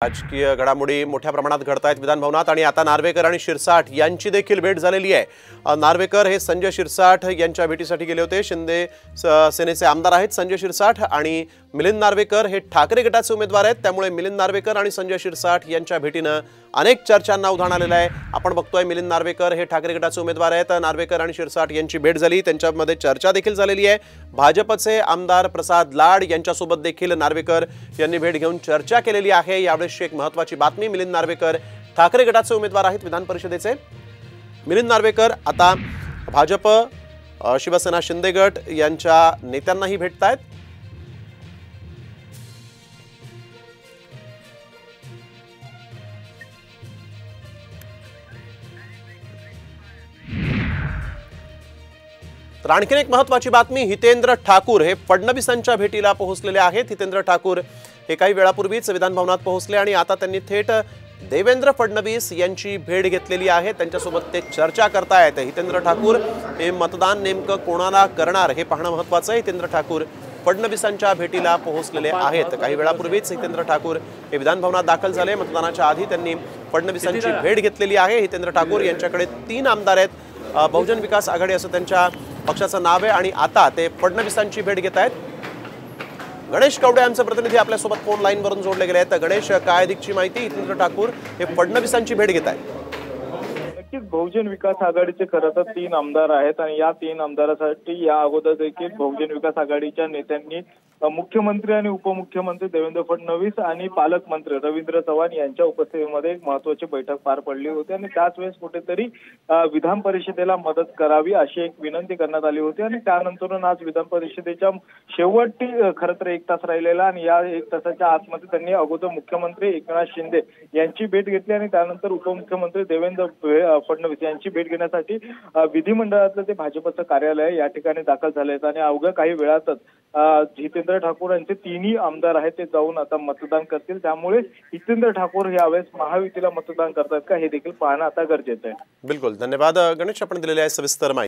राजकीय घडामोडी मोठ्या प्रमाणात घडतायत विधान भवनात आणि आता नार्वेकर आणि शिरसाट यांची देखील भेट झालेली आहे। नार्वेकर हे संजय शिरसाट यांच्या भेटीसाठी गेले होते। शिंदे सेनेचे आमदार आहेत संजय शिरसाट आणि मिलिंद नार्वेकर हे ठाकरे गटाचे उमेदवार आहेत। त्यामुळे मिलिंद नार्वेकर आणि संजय शिरसाट यांच्या भेटीने अनेक चर्चांना उधाण आलेलं आहे। आपण बघतोय मिलिंद नार्वेकर हे ठाकरे गटाचे उमेदवार आहेत। नार्वेकर आणि शिरसाट यांची भेट झाली, त्यांच्यामध्ये चर्चा देखील झालेली आहे। भाजपचे आमदार प्रसाद लाड यांच्यासोबत देखील नार्वेकर यांनी भेट घेऊन चर्चा केलेली आहे। यावेळी एक महत्त्वाची बातमी, मिलिंद नार्वेकर ठाकरे गटाचे उमेदवार आहेत विधान परिषदेचे। मिलिंद नार्वेकर आता भाजप शिवसेना शिंदे गट यांच्या नेत्यांनाही भेटतायत। तर आणखीन एक महत्त्वाची बातमी, हितेंद्र ठाकूर हे फडणवीसांच्या भेटीला पोहोचलेले आहेत। हितेंद्र ठाकूर हे काही वेळापूर्वीच विधान भवनात पोहोचले आणि आता त्यांनी थेट देवेंद्र फडणवीस यांची भेट घेतलेली आहे। त्यांच्यासोबत ते चर्चा करतायत। हितेंद्र ठाकूर हे मतदान नेमकं कोणाला करणार हे पाहणं महत्त्वाचं आहे। हितेंद्र ठाकूर फडणवीसांच्या भेटीला पोहोचलेले आहेत। काही वेळापूर्वीच हितेंद्र ठाकूर हे विधान भवनात दाखल झाले। मतदानाच्या आधी त्यांनी फडणवीसांची भेट घेतलेली आहे। हितेंद्र ठाकूर यांच्याकडे 3 आमदार आहेत। बहुजन विकास आघाडी असं त्यांच्या पक्षाचं नाव आहे आणि आता ते फडणवीसांची भेट घेत आहेत। गणेश कवडे आमचे प्रतिनिधी आपल्या सोबत फोन लाईन वरून जोडले गेले आहेत। गणेश, काय अधिकची माहिती? हितेंद्र ठाकूर हे फडणवीसांची भेट घेत आहेत। नक्कीच बहुजन विकास आघाडीचे खरं तर 3 आमदार आहेत आणि या 3 आमदारांसाठी या अगोदर देखील बहुजन विकास आघाडीच्या नेत्यांनी मुख्यमंत्री आणि उपमुख्यमंत्री देवेंद्र फडणवीस आणि पालकमंत्री रवींद्र चव्हाण यांच्या उपस्थितीमध्ये एक महत्त्वाची बैठक पार पडली होती आणि त्याच वेळेस कुठेतरी विधान परिषदेला मदत करावी अशी एक विनंती करण्यात आली होती आणि त्यानंतर आज विधान परिषदेच्या शेवटी खरं तर 1 तास राहिलेला आणि या 1 तासाच्या आतमध्ये त्यांनी अगोदर मुख्यमंत्री एकनाथ शिंदे यांची भेट घेतली आणि त्यानंतर उपमुख्यमंत्री देवेंद्र फडणवीस यांची भेट घेण्यासाठी विधिमंडळातलं ते भाजपचं कार्यालय या ठिकाणी दाखल झाले आहेत आणि अवघ्या काही वेळातच हितेंद्र ठाकूर यांचे 3ही आमदार आहेत ते जाऊन आता मतदान करतील। त्यामुळे हितेंद्र ठाकूर यावेळेस महायुतीला मतदान करतात का हे देखील पाहणं आता गरजेचं आहे। बिलकुल, धन्यवाद गणेश, आपण दिलेल्या सविस्तर माहिती।